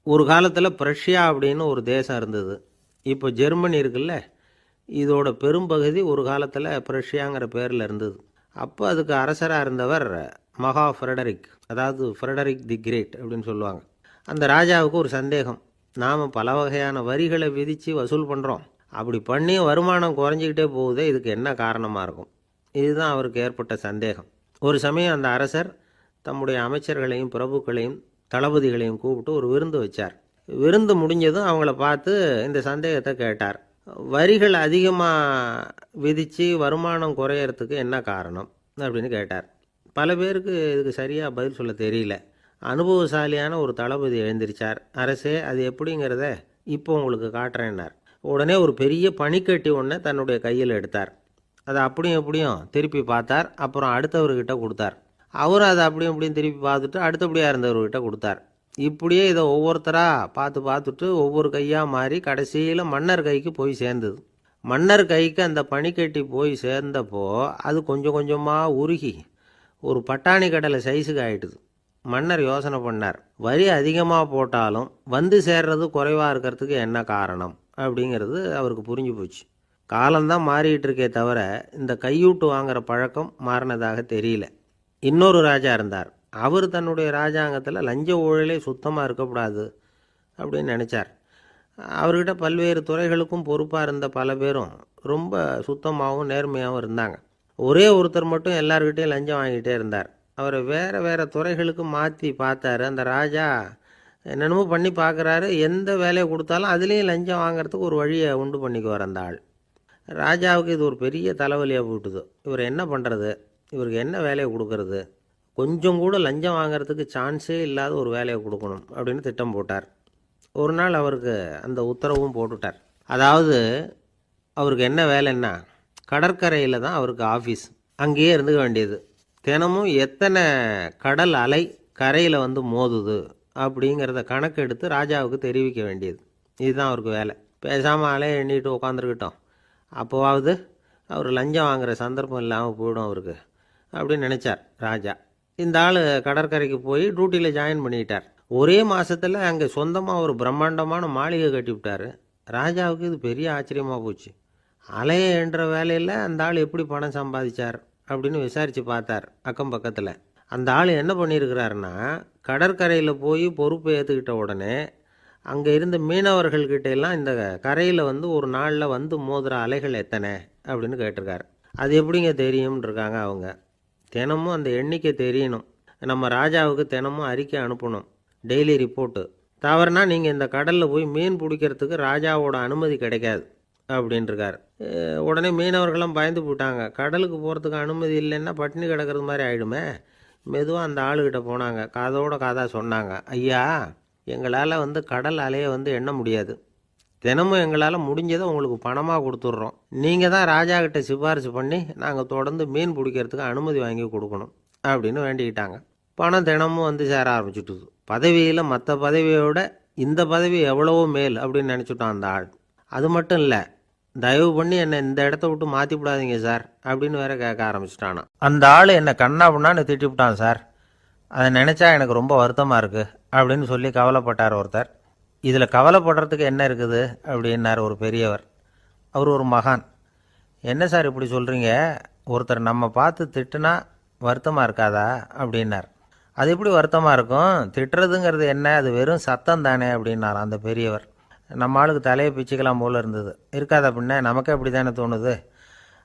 ஒரு காலத்தில் பிரஷ்யா அப்படின்னு ஒரு தேசம் இருந்தது. இப்போ ஜெர்மனி இருக்குல்ல, இதோட பெரும்பகுதி ஒரு காலத்தில் பிரஷ்யாங்கிற பேரில் இருந்தது. அப்போ அதுக்கு அரசராக இருந்தவர் மகா ஃப்ரெடரிக், அதாவது ஃப்ரெடரிக் தி கிரேட் அப்படின்னு சொல்லுவாங்க. அந்த ராஜாவுக்கு ஒரு சந்தேகம். நாம் பல வகையான வரிகளை விதித்து வசூல் பண்ணுறோம், அப்படி பண்ணி வருமானம் குறைஞ்சிக்கிட்டே போகுதே, இதுக்கு என்ன காரணமாக இருக்கும்? இதுதான் அவருக்கு ஏற்பட்ட சந்தேகம். ஒரு சமயம் அந்த அரசர் தம்முடைய அமைச்சர்களையும் பிரபுக்களையும் தளபதிகளையும் கூப்பிட்டு ஒரு விருந்து வச்சார். விருந்து முடிஞ்சதும் அவங்கள பார்த்து இந்த சந்தேகத்தை கேட்டார். வரிகள் அதிகமாக விதித்து வருமானம் குறையறதுக்கு என்ன காரணம் அப்படின்னு கேட்டார். பல பேருக்கு இதுக்கு சரியாக பதில் சொல்ல தெரியல. அனுபவசாலியான ஒரு தளபதி எழுந்திருச்சார். அரசே, அது எப்படிங்கிறத இப்போ உங்களுக்கு காட்டுறேன்னார். உடனே ஒரு பெரிய பனிக்கட்டி ஒன்றை தன்னுடைய கையில் எடுத்தார். அதை அப்படியும் எப்படியும் திருப்பி பார்த்தார். அப்புறம் அடுத்தவர்கிட்ட கொடுத்தார். அவரும் அதை அப்படியும் இப்படியும் திருப்பி பார்த்துட்டு அடுத்தபடியாக இருந்தவர்கிட்ட கொடுத்தார். இப்படியே இதை ஒவ்வொருத்தராக பார்த்துட்டு ஒவ்வொரு கையாக மாறி கடைசியில் மன்னர் கைக்கு போய் சேர்ந்தது. மன்னர் கைக்கு அந்த பனிக்கட்டி போய் சேர்ந்தப்போ அது கொஞ்சம் கொஞ்சமாக உருகி ஒரு பட்டாணி கடலை சைஸுக்கு ஆகிட்டுது. மன்னர் யோசனை பண்ணார், வரி அதிகமாக போட்டாலும் வந்து சேர்றது குறைவாக இருக்கிறதுக்கு என்ன காரணம் அப்படிங்கிறது அவருக்கு புரிஞ்சு போச்சு. காலம்தான் மாறிட்டு இருக்கே தவிர இந்த கையூட்டு வாங்குகிற பழக்கம் மாறினதாக தெரியல. இன்னொரு ராஜா இருந்தார். அவர் தன்னுடைய ராஜாங்கத்தில் லஞ்ச ஊழலே சுத்தமாக இருக்கக்கூடாது அப்படின்னு நினச்சார். அவர்கிட்ட பல்வேறு துறைகளுக்கும் பொறுப்பாக இருந்த பல பேரும் ரொம்ப சுத்தமாகவும் நேர்மையாகவும் இருந்தாங்க. ஒரே ஒருத்தர் மட்டும் எல்லார்கிட்டையும் லஞ்சம் வாங்கிட்டே இருந்தார். அவரை வேறு வேறு துறைகளுக்கு மாற்றி பார்த்தாரு. அந்த ராஜா என்னென்னமோ பண்ணி பார்க்குறாரு. எந்த வேலையை கொடுத்தாலும் அதுலேயும் லஞ்சம் வாங்கிறதுக்கு ஒரு வழியை உண்டு பண்ணிக்குவார் அந்த ஆள். ராஜாவுக்கு இது ஒரு பெரிய தலைவலியாக போட்டுது. இவர் என்ன பண்ணுறது, இவருக்கு என்ன வேலையை கொடுக்கறது, கொஞ்சம் கூட லஞ்சம் வாங்கிறதுக்கு சான்ஸே இல்லாத ஒரு வேலையை கொடுக்கணும் அப்படின்னு திட்டம் போட்டார். ஒரு நாள் அவருக்கு அந்த உத்தரவும் போட்டுட்டார். அதாவது அவருக்கு என்ன வேலைன்னா, கடற்கரையில் தான் அவருக்கு ஆஃபீஸ். அங்கேயே இருந்துக்க வேண்டியது. தினமும் எத்தனை கடல் அலை கரையில் வந்து மோதுது அப்படிங்கிறத கணக்கெடுத்து ராஜாவுக்கு தெரிவிக்க வேண்டியது. இதுதான் அவருக்கு வேலை. பேசாமல் அலையை எண்ணிட்டு உட்காந்துருக்கிட்டோம், அப்போவாவது அவர் லஞ்சம் வாங்குகிற சந்தர்ப்பம் இல்லாமல் போயிடும் அவருக்கு அப்படின்னு நினச்சார் ராஜா. இந்த ஆள் கடற்கரைக்கு போய் டியூட்டியில் ஜாயின் பண்ணிக்கிட்டார். ஒரே மாதத்தில் அங்கே சொந்தமாக ஒரு பிரம்மாண்டமான மாளிகை கட்டிவிட்டார். ராஜாவுக்கு இது பெரிய ஆச்சரியமாக போச்சு. அலையை என்ற வேலையில் அந்த ஆள் எப்படி பணம் சம்பாதிச்சார் அப்படின்னு விசாரித்து பார்த்தார் அக்கம் பக்கத்தில். அந்த ஆள் என்ன பண்ணியிருக்கிறாருன்னா, கடற்கரையில் போய் பொறுப்பை ஏற்றுக்கிட்ட உடனே அங்கே இருந்த மீனவர்கள்கிட்ட எல்லாம் இந்த கரையில் வந்து ஒரு நாளில் வந்து மோதுகிற அலைகள் எத்தனை அப்படின்னு கேட்டிருக்காரு. அது எப்படிங்க தெரியும்னு இருக்காங்க அவங்க. தினமும் அந்த எண்ணிக்கை தெரியணும். நம்ம ராஜாவுக்கு தினமும் அறிக்கை அனுப்பணும், டெய்லி ரிப்போர்ட்டு. தவறுனா நீங்கள் இந்த கடலில் போய் மீன் பிடிக்கிறதுக்கு ராஜாவோட அனுமதி கிடைக்காது அப்படின்ட்டுருக்காரு. உடனே மீனவர்கள்லாம் பயந்து போட்டாங்க. கடலுக்கு போகிறதுக்கு அனுமதி இல்லைன்னா பட்டினி கிடக்கிறது மாதிரி ஆகிடுமே. மெதுவாக அந்த ஆளுகிட்ட போனாங்க. காதோட காதாக சொன்னாங்க, ஐயா, எங்களால் வந்து கடல் அலையை வந்து எண்ண முடியாது. தினமும் எங்களால் முடிஞ்சதை உங்களுக்கு பணமாக கொடுத்துட்றோம். நீங்கள் தான் ராஜா கிட்ட சிபாரிசு பண்ணி நாங்கள் தொடர்ந்து மீன் பிடிக்கிறதுக்கு அனுமதி வாங்கி கொடுக்கணும் அப்படின்னு வேண்டிக்கிட்டாங்க. பணம் தினமும் வந்து சேர ஆரம்பிச்சுட்டுது. பதவியில் மற்ற பதவியோட இந்த பதவி எவ்வளவோ மேல் அப்படின்னு நினச்சிட்டான் அந்த ஆள். அது மட்டும் இல்லை, தயவு பண்ணி என்னை இந்த இடத்த விட்டு மாற்றி விடாதீங்க சார் அப்படின்னு வேற கேட்க ஆரம்பிச்சிட்டானா. அந்த ஆள் என்னை கண்ணா பண்ணான்னு திட்டிவிட்டான் சார். அதை நினச்சா எனக்கு ரொம்ப வருத்தமாக இருக்குது அப்படின்னு சொல்லி கவலைப்பட்டார் ஒருத்தர். இதில் கவலைப்படுறதுக்கு என்ன இருக்குது அப்படின்னார் ஒரு பெரியவர். அவர் ஒரு மகான். என்ன சார் இப்படி சொல்கிறீங்க, ஒருத்தர் நம்ம பார்த்து திட்டுனா வருத்தமாக இருக்காதா அப்படின்னார். அது எப்படி வருத்தமாக இருக்கும், திட்டுறதுங்கிறது என்ன, அது வெறும் சத்தம் தானே அப்படின்னார் அந்த பெரியவர். நம்ம ஆளுக்கு தலையை பிச்சுக்கலாம் போல் இருந்தது. இருக்காது அப்படின்னா நமக்கே அப்படி தானே தோணுது.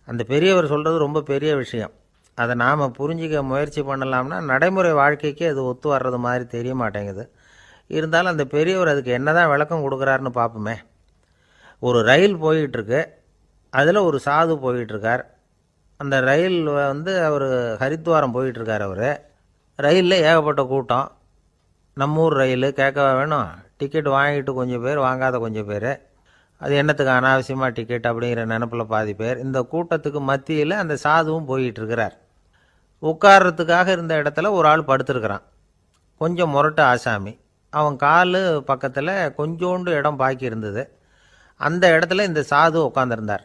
அந்த பெரியவர் சொல்கிறது ரொம்ப பெரிய விஷயம். அதை நாம் புரிஞ்சிக்க முயற்சி பண்ணலாம்னா நடைமுறை வாழ்க்கைக்கு அது ஒத்து வர்றது மாதிரி தெரிய மாட்டேங்குது. இருந்தாலும் அந்த பெரியவர் அதுக்கு என்ன தான் விளக்கம் கொடுக்குறாருன்னு பார்ப்போமே. ஒரு ரயில் போய்கிட்டுருக்கு. அதில் ஒரு சாது போய்கிட்டுருக்கார். அந்த ரயில் வந்து அவர் ஹரித்வாரம் போயிட்டுருக்கார். அவர் ரயிலில் ஏகப்பட்ட கூட்டம். நம்ம ஊர் ரயில் கேட்கவா வேணும், டிக்கெட் வாங்கிட்டு கொஞ்சம் பேர், வாங்காத கொஞ்சம் பேர். அது என்னத்துக்கு அனாவசியமாக டிக்கெட் அப்படிங்கிற நினப்பில் பாதி பேர். இந்த கூட்டத்துக்கு மத்தியில் அந்த சாதுவும் போயிட்டுருக்கிறார். உட்கார்றதுக்காக இருந்த இடத்துல ஒரு ஆள் படுத்துருக்கிறான். கொஞ்சம் முரட்டு ஆசாமி. அவன் கால் பக்கத்தில் கொஞ்சோண்டு இடம் பாக்கி இருந்தது. அந்த இடத்துல இந்த சாது உட்காந்துருந்தார்.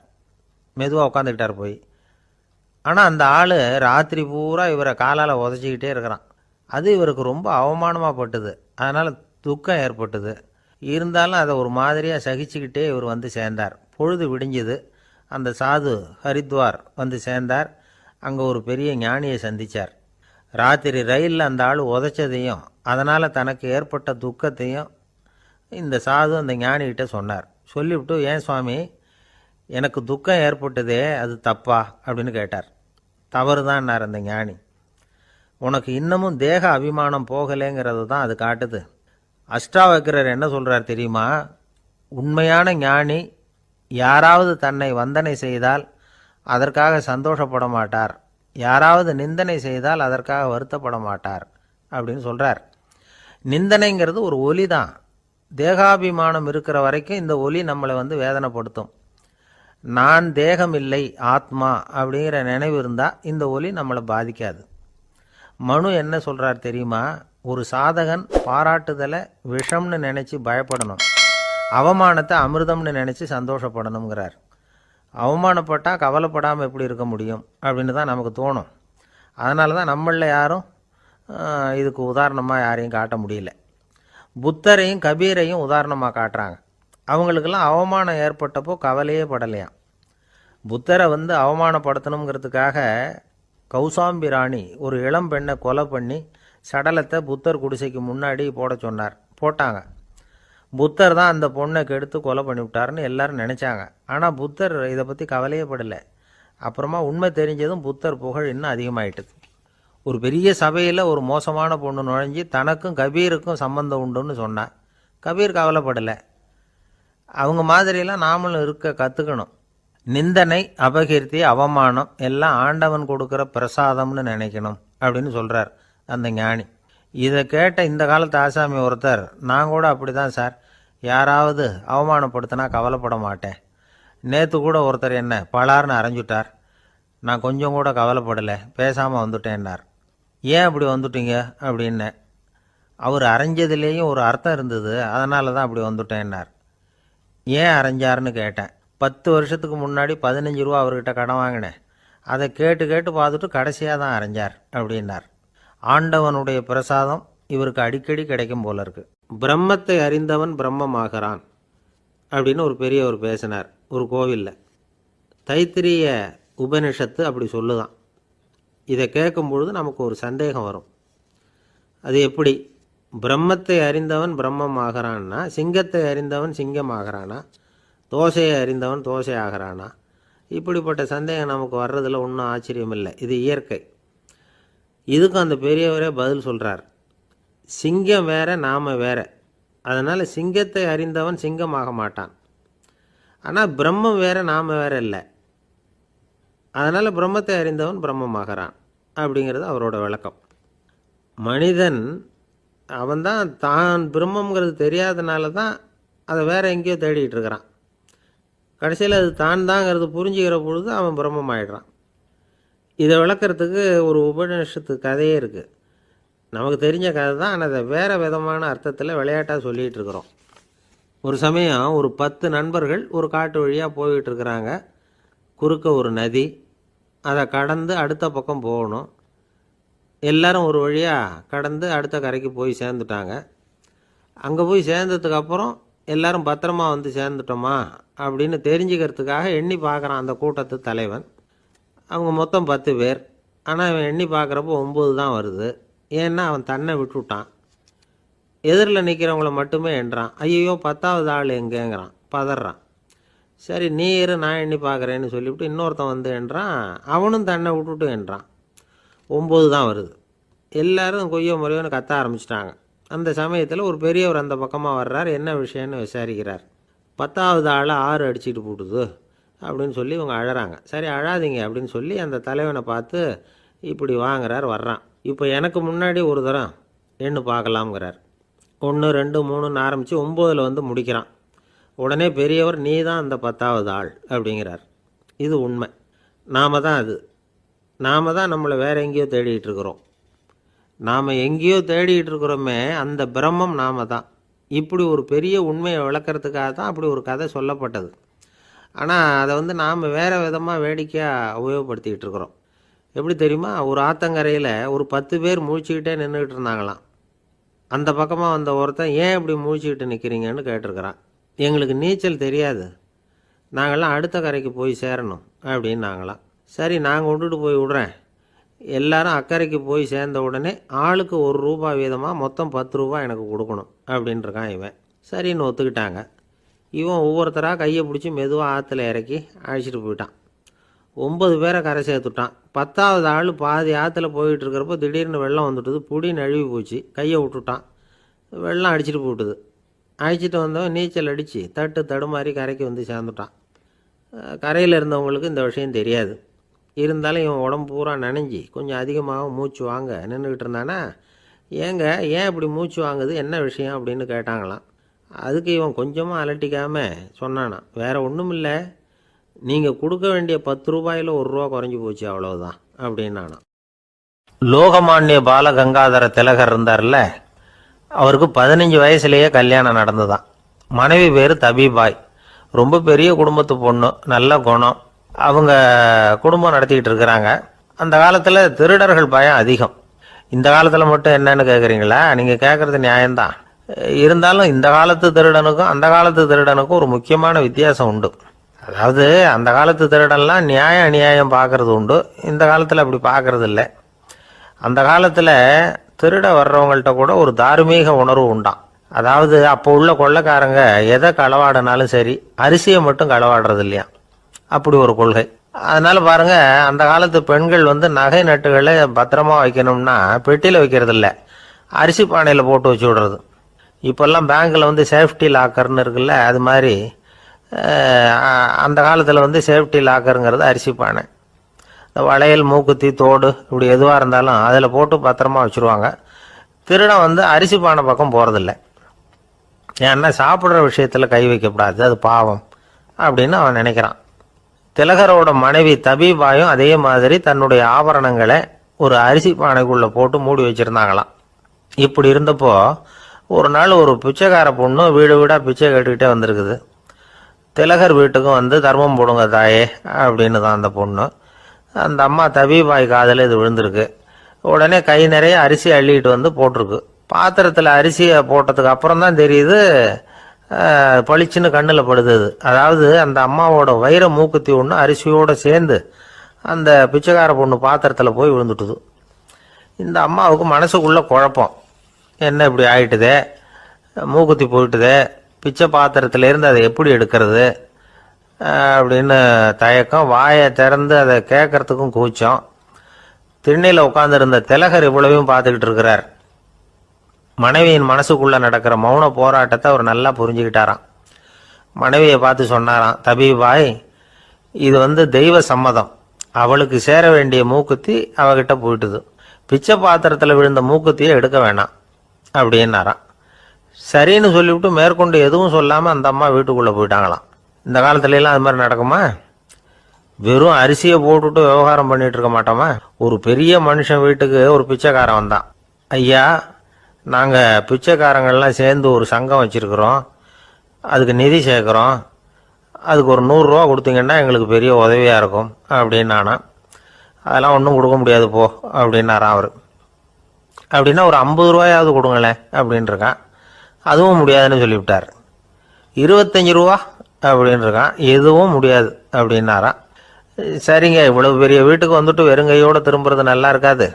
மெதுவாக உட்காந்துக்கிட்டார் போய். ஆனால் அந்த ஆள் ராத்திரி பூரா இவரை காலால் உதச்சிக்கிட்டே இருக்கிறான். அது இவருக்கு ரொம்ப அவமானமாக பட்டுது. அதனால் துக்கம் ஏற்பட்டது. இருந்தாலும் அதை ஒரு மாதிரியாக சகிச்சுக்கிட்டே இவர் வந்து சேர்ந்தார். பொழுது விடிஞ்சுது. அந்த சாது ஹரித்வார் வந்து சேர்ந்தார். அங்கே ஒரு பெரிய ஞானியை சந்தித்தார். ராத்திரி ரயிலில் அந்த ஆள் உதைச்சதையும் அதனால் தனக்கு ஏற்பட்ட துக்கத்தையும் இந்த சாது அந்த ஞானிகிட்ட சொன்னார். சொல்லிவிட்டு, ஏன் சுவாமி, எனக்கு துக்கம் ஏற்பட்டதே அது தப்பா அப்படின்னு கேட்டார். தவறு தான்னார் அந்த ஞானி. உனக்கு இன்னமும் தேக அபிமானம் போகலைங்கிறது தான் அது காட்டுது. அஷ்டாவக்கரர் என்ன சொல்கிறார் தெரியுமா? உண்மையான ஞானி யாராவது தன்னை வந்தனை செய்தால் அதற்காக சந்தோஷப்பட மாட்டார், யாராவது நிந்தனை செய்தால் அதற்காக வருத்தப்பட மாட்டார் அப்படின்னு சொல்கிறார். நிந்தனைங்கிறது ஒரு ஒலி தான். தேகாபிமானம் இருக்கிற வரைக்கும் இந்த ஒலி நம்மளை வந்து வேதனைப்படுத்தும். நான் தேகம் இல்லை, ஆத்மா அப்படிங்கிற நினைவு இருந்தால் இந்த ஒலி நம்மளை பாதிக்காது. மனு என்ன சொல்கிறார் தெரியுமா? ஒரு சாதகன் பாராட்டுதலை விஷம்னு நினச்சி பயப்படணும், அவமானத்தை அமிர்தம்னு நினச்சி சந்தோஷப்படணுங்கிறார். அவமானப்பட்டால் கவலைப்படாமல் எப்படி இருக்க முடியும் அப்படின்னு தான் நமக்கு தோணும். அதனால தான் நம்மளில் யாரும் இதுக்கு உதாரணமாக யாரையும் காட்ட முடியல. புத்தரையும் கபீரையும் உதாரணமாக காட்டுறாங்க. அவங்களுக்கெல்லாம் அவமானம் ஏற்பட்டப்போ கவலையே படலையாம். புத்தரை வந்து அவமானப்படுத்தணுங்கிறதுக்காக கௌசாம்பி ராணி ஒரு இளம் பெண்ணை கொலை பண்ணி சடலத்தை புத்தர் குடிசைக்கு முன்னாடி போட சொன்னார். போட்டாங்க. புத்தர் தான் அந்த பொண்ணை கெடுத்து கொலை பண்ணிவிட்டாருன்னு எல்லாரும் நினச்சாங்க. ஆனால் புத்தர் இதை பற்றி கவலையே படலை. அப்புறமா உண்மை தெரிஞ்சதும் புத்தர் புகழ் இன்னும் அதிகமாயிட்டுது. ஒரு பெரிய சபையில் ஒரு மோசமான பொண்ணு நுழைஞ்சி தனக்கும் கபீருக்கும் சம்பந்தம் உண்டுன்னு சொன்னான். கபீர் கவலைப்படலை. அவங்க மாதிரியெல்லாம் நாமளும் இருக்க கற்றுக்கணும். நிந்தனை, அபகீர்த்தி, அவமானம் எல்லாம் ஆண்டவன் கொடுக்குற பிரசாதம்னு நினைக்கணும் அப்படின்னு சொல்கிறார் அந்த ஞானி. இதை கேட்ட இந்த காலத்து ஆசாமி ஒருத்தர், நான் கூட அப்படி தான் சார், யாராவது அவமானப்படுத்தினா கவலைப்பட மாட்டேன். நேற்று கூட ஒருத்தர் என்ன பலார்னு அரைஞ்சுட்டார், நான் கொஞ்சம் கூட கவலைப்படலை, பேசாமல் வந்துட்டேன்னார். ஏன் அப்படி வந்துட்டீங்க அப்படின்னு. அவர் அரைஞ்சதுலேயும் ஒரு அர்த்தம் இருந்தது, அதனால தான் அப்படி வந்துட்டேன்னார். ஏன் அரைஞ்சாருன்னு கேட்டேன். 10 வருஷத்துக்கு முன்னாடி 15 ரூபா அவர்கிட்ட கடன் வாங்கினேன், அதை கேட்டு கேட்டு பார்த்துட்டு கடைசியாக தான் அரைஞ்சார் அப்படின்னார். ஆண்டவனுடைய பிரசாதம் இவருக்கு அடிக்கடி கிடைக்கும் போல இருக்கு. பிரம்மத்தை அறிந்தவன் பிரம்மமாகிறான் அப்படின்னு ஒரு பெரியவர் பேசினார் ஒரு கோவிலில். தைத்திரிய உபனிஷத்து அப்படி சொல்லுதான். இதை கேட்கும்பொழுது நமக்கு ஒரு சந்தேகம் வரும். அது எப்படி? பிரம்மத்தை அறிந்தவன் பிரம்மம் ஆகிறான்னா, சிங்கத்தை அறிந்தவன் சிங்கம் ஆகிறானா, தோசையை அறிந்தவன் தோசை ஆகிறானா? இப்படிப்பட்ட சந்தேகம் நமக்கு வர்றதில் ஒன்றும் ஆச்சரியம் இல்லை. இது இயற்கை. இதுக்கும் அந்த பெரியவரே பதில் சொல்கிறார். சிங்கம் வேற, நாம் வேற. அதனால் சிங்கத்தை அறிந்தவன் சிங்கமாக மாட்டான். ஆனால் பிரம்மம் வேற, நாம் வேற இல்லை. அதனால் பிரம்மத்தை அறிந்தவன் பிரம்மமாகறான் அப்படிங்கிறது அவரோட விளக்கம். மனிதன் அவன்தான் தான் பிரம்மங்கிறது தெரியாதனால தான் அதை வேற எங்கேயோ தேடிட்டு இருக்கிறான். கடைசியில் அது தான் தாங்கிறது புரிஞ்சுக்கிற பொழுது அவன் பிரம்மம் ஆயிடுறான். இதை விளக்கிறதுக்கு ஒரு உபநிஷத்து கதையே இருக்குது. நமக்கு தெரிஞ்ச கதை தான், ஆனால் அதை வேறு விதமான அர்த்தத்தில் விளையாட்டாக சொல்லிகிட்டு இருக்கிறோம். ஒரு சமயம் ஒரு 10 நண்பர்கள் ஒரு காட்டு வழியாக போய்கிட்டு இருக்கிறாங்க. குறுக்க ஒரு நதி, அதை கடந்து அடுத்த பக்கம் போகணும். எல்லாரும் ஒரு வழியாக கடந்து அடுத்த கரைக்கு போய் சேர்ந்துட்டாங்க. அங்கே போய் சேர்ந்ததுக்கப்புறம் எல்லாரும் பத்திரமா வந்து சேர்ந்துட்டோமா அப்படின்னு தெரிஞ்சுக்கிறதுக்காக எண்ணி பார்க்குறான் அந்த கூட்டத்து தலைவன். அவங்க மொத்தம் 10 பேர். ஆனால் அவன் எண்ணி பார்க்குறப்போ 9 தான் வருது. ஏன்னா அவன் தன்னை விட்டுவிட்டான். எதிரில் நிற்கிறவங்கள மட்டுமே எண்ணுறான். ஐயோ 10வது ஆள் எங்கேங்கிறான், பதறான். சரி நீ இரு, நான் எண்ணி பார்க்குறேன்னு சொல்லிவிட்டு இன்னொருத்தன் வந்து எண்ணுறான். அவனும் தன்னை விட்டுவிட்டு எண்ணுறான். 9 தான் வருது. எல்லோரும் கொய்யோ முறையோன்னு கத்த ஆரம்பிச்சிட்டாங்க. அந்த சமயத்தில் ஒரு பெரியவர் அந்த பக்கமாக வர்றார். என்ன விஷயம்னு விசாரிக்கிறார். 10வது ஆளை 6 அடிச்சுட்டு போட்டுது அப்படின்னு சொல்லி இவங்க அழறாங்க. சரி அழாதீங்க அப்படின்னு சொல்லி அந்த தலைவனை பார்த்து இப்படி வாங்குறார். வர்றான். இப்போ எனக்கு முன்னாடி ஒரு தரம் எண்ணு பார்க்கலாம்ங்கிறார். 1 2 3ன்னு ஆரம்பித்து 9ல் வந்து முடிக்கிறான். உடனே பெரியவர், நீ தான் அந்த 10வது ஆள் அப்படிங்கிறார். இது உண்மை. நாம் தான் அது. நாம் தான் நம்மளை வேற எங்கேயோ தேடிகிட்டு இருக்கிறோம். நாம் எங்கேயோ தேடிகிட்டு இருக்கிறோமே, அந்த பிரம்மம் நாம் தான். இப்படி ஒரு பெரிய உண்மையை விளக்கிறதுக்காக தான் அப்படி ஒரு கதை சொல்லப்பட்டது. ஆனால் அதை வந்து நாம் வேறு விதமாக வேடிக்கையாக உபயோகப்படுத்திக்கிட்டு இருக்கிறோம். எப்படி தெரியுமா? ஒரு ஆத்தங்கரையில் ஒரு 10 பேர் முழிச்சுக்கிட்டே நின்றுக்கிட்டு இருந்தாங்களாம். அந்த பக்கமாக வந்த ஒருத்தன் ஏன் இப்படி மூழ்கிக்கிட்டு நிற்கிறீங்கன்னு கேட்டிருக்கிறான். எங்களுக்கு நீச்சல் தெரியாது, நாங்கள்லாம் அடுத்த கரைக்கு போய் சேரணும் அப்படின்னு நாங்களாம். சரி, நாங்கள் விட்டுட்டு போய் விட்றேன். எல்லாரும் அக்கறைக்கு போய் சேர்ந்த உடனே ஆளுக்கு ₹1 வீதமாக மொத்தம் ₹10 எனக்கு கொடுக்கணும் அப்படின்ட்டுருக்கான் இவன். சரின்னு ஒத்துக்கிட்டாங்க. இவன் ஒவ்வொருத்தராக கையை பிடிச்சி மெதுவாக ஆற்றுல இறக்கி அழைச்சிட்டு போயிட்டான். 9 பேரை கரை சேர்த்துட்டான். 10வது ஆள் பாதி ஆற்றுல போயிட்டு இருக்கிறப்போ திடீர்னு வெள்ளம் வந்துட்டுது. புடி நழுவி போச்சு. கையை விட்டுட்டான். வெள்ளம் அடிச்சிட்டு போட்டுது. அழைச்சிட்டு வந்தவன் நீச்சல் அடித்து தடுமாறி கரைக்கு வந்து சேர்ந்துட்டான். கரையில் இருந்தவங்களுக்கு இந்த விஷயம் தெரியாது. இருந்தாலும் இவன் உடம்பு பூரா நனைஞ்சி கொஞ்சம் அதிகமாக மூச்சு வாங்க நின்றுக்கிட்டு இருந்தானா, ஏங்க ஏன் இப்படி மூச்சு வாங்குது, என்ன விஷயம் அப்படின்னு கேட்டாங்களாம். அதுக்கு இவன் கொஞ்சமாக அலட்டிக்காமல் சொன்னானா, வேறு ஒன்றும் இல்லை, நீங்கள் கொடுக்க வேண்டிய ₹10 ₹1 குறைஞ்சி போச்சு, அவ்வளவுதான் அப்படின்னானா. லோகமானிய பாலகங்காதர திலகர் இருந்தார்ல, அவருக்கு 15 வயசுலேயே கல்யாணம் நடந்துதான். மனைவி பேர் தபிபாய். ரொம்ப பெரிய குடும்பத்து பொண்ணு, நல்ல குணம். அவங்க குடும்பம் நடத்திக்கிட்டு இருக்கிறாங்க. அந்த காலத்தில் திருடர்கள் பயம் அதிகம். இந்த காலத்தில் மட்டும் என்னன்னு கேட்குறீங்களா? நீங்கள் கேட்குறது நியாயம்தான். இருந்தாலும் இந்த காலத்து திருடனுக்கும் அந்த காலத்து திருடனுக்கும் ஒரு முக்கியமான வித்தியாசம் உண்டு. அதாவது அந்த காலத்து திருடன்லாம் நியாயம் அநியாயம் பார்க்கறது உண்டு, இந்த காலத்தில் அப்படி பார்க்கறது இல்லை. அந்த காலத்தில் திருட வர்றவங்கள்ட்ட கூட ஒரு தார்மீக உணர்வு உண்டாம். அதாவது அப்போ உள்ள கொள்ளைக்காரங்க எதை களவாடினாலும் சரி, அரிசியை மட்டும் களவாடுறது இல்லையா, அப்படி ஒரு கொள்கை. அதனால பாருங்க, அந்த காலத்து பெண்கள் நகை நட்டுகளை பத்திரமா வைக்கணும்னா பெட்டியில் வைக்கிறது இல்லை, அரிசி பானையில் போட்டு வச்சு விடுறது. இப்போல்லாம் பேங்க்கில் சேஃப்டி லாக்கர்னு இருக்குல்ல, அது மாதிரி அந்த காலத்தில் சேஃப்டி லாக்கருங்கிறது அரிசி பானை. இந்த வளையல், மூக்குத்தி, தோடு இப்படி எதுவாக இருந்தாலும் அதில் போட்டு பத்திரமா வச்சுருவாங்க. திருடன் அரிசி பானை பக்கம் போகிறதில்ல. ஏன்னா சாப்பிட்ற விஷயத்தில் கை வைக்கக்கூடாது, அது பாவம் அப்படின்னு அவன் நினைக்கிறான். திலகரோட மனைவி தபிபாயும் அதே மாதிரி தன்னுடைய ஆபரணங்களை ஒரு அரிசி பானைக்குள்ளே போட்டு மூடி வச்சுருந்தாங்களாம். இப்படி இருந்தப்போ ஒரு நாள் ஒரு பிச்சைக்கார பொண்ணு வீடு வீடாக பிச்சை கேட்டுக்கிட்டே வந்திருக்குது. திலகர் வீட்டுக்கும் தர்மம் போடுங்க தாயே அப்படின்னு தான் அந்த பொண்ணு. அந்த அம்மா தபிபாய் காதில் இது விழுந்திருக்கு. உடனே கை நிறைய அரிசி அள்ளிட்டு போட்டிருக்கு. பாத்திரத்தில் அரிசியை போட்டதுக்கு அப்புறம் தான் தெரியுது, பளிச்சுன்னு கண்ணில் படுது. அதாவது அந்த அம்மாவோட வைர மூக்குத்தி ஒன்று அரிசியோடு சேர்ந்து அந்த பிச்சைக்கார பொண்ணு பாத்திரத்தில் போய் விழுந்துட்டுது. இந்த அம்மாவுக்கு மனசுக்குள்ளே குழப்பம், என்ன இப்படி ஆயிட்டுதே, மூக்குத்தி போயிட்டுதே, பிச்சை பாத்திரத்திலேருந்து அதை எப்படி எடுக்கிறது அப்படின்னு தயக்கம். வாயை திறந்து அதை கேட்கறதுக்கும் கூச்சம். திண்ணையில் உட்காந்துருந்த திலகர் இவ்வளவையும் பார்த்துக்கிட்டு இருக்கிறார். மனைவியின் மனசுக்குள்ளே நடக்கிற மௌன போராட்டத்தை அவர் நல்லா புரிஞ்சுக்கிட்டாராம். மனைவியை பார்த்து சொன்னாராம், தபிபாய், இது தெய்வ சம்மதம், அவளுக்கு சேர வேண்டிய மூக்குத்தி அவகிட்ட போயிட்டுது, பிச்சை பாத்திரத்தில் விழுந்த மூக்குத்தியை எடுக்க வேணாம் அப்படின்னாராம். சரின்னு சொல்லிவிட்டு மேற்கொண்டு எதுவும் சொல்லாமல் அந்த அம்மா வீட்டுக்குள்ளே போயிட்டாங்களாம். இந்த காலத்துலலாம் அது மாதிரி நடக்குமா? வெறும் அரிசியை போட்டுட்டு விவகாரம் பண்ணிட்டு இருக்க மாட்டோமா? ஒரு பெரிய மனுஷன் வீட்டுக்கு ஒரு பிச்சைக்காரன் வந்தான். ஐயா, நாங்கள் பிச்சைக்காரங்கள்லாம் சேர்ந்து ஒரு சங்கம் வச்சுருக்குறோம், அதுக்கு நிதி சேர்க்குறோம், அதுக்கு ஒரு ₹100 கொடுத்தீங்கன்னா எங்களுக்கு பெரிய உதவியாக இருக்கும் அப்படின்னானா. அதெல்லாம் ஒன்றும் கொடுக்க முடியாது போ அப்படின்னாரான் அவர். அப்படின்னா ஒரு ₹50 கொடுங்களேன் அப்படின்ட்டுருக்கான். அதுவும் முடியாதுன்னு சொல்லிவிட்டார். ₹25 அப்படின்னு இருக்கான். எதுவும் முடியாது அப்படின்னாரான். சரிங்க, இவ்வளவு பெரிய வீட்டுக்கு வெறுங்கையோடு திரும்புறது நல்லா இருக்காது,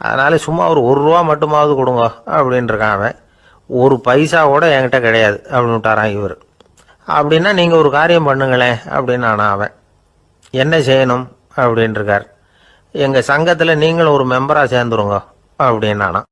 அதனால சும்மா ஒரு ₹1 மட்டுமாவது கொடுங்க அப்படின்ட்டுருக்கான் அவன். ஒரு பைசா கூட என்கிட்ட கிடையாது அப்படின்னு விட்டாரான் இவர். அப்படின்னா நீங்கள் ஒரு காரியம் பண்ணுங்களேன் அப்படின்னானா அவன். என்ன செய்யணும் அப்படின்ட்டுருக்கார். எங்கள் சங்கத்தில் நீங்களும் ஒரு மெம்பராக சேர்ந்துருங்க அப்படின்னானா.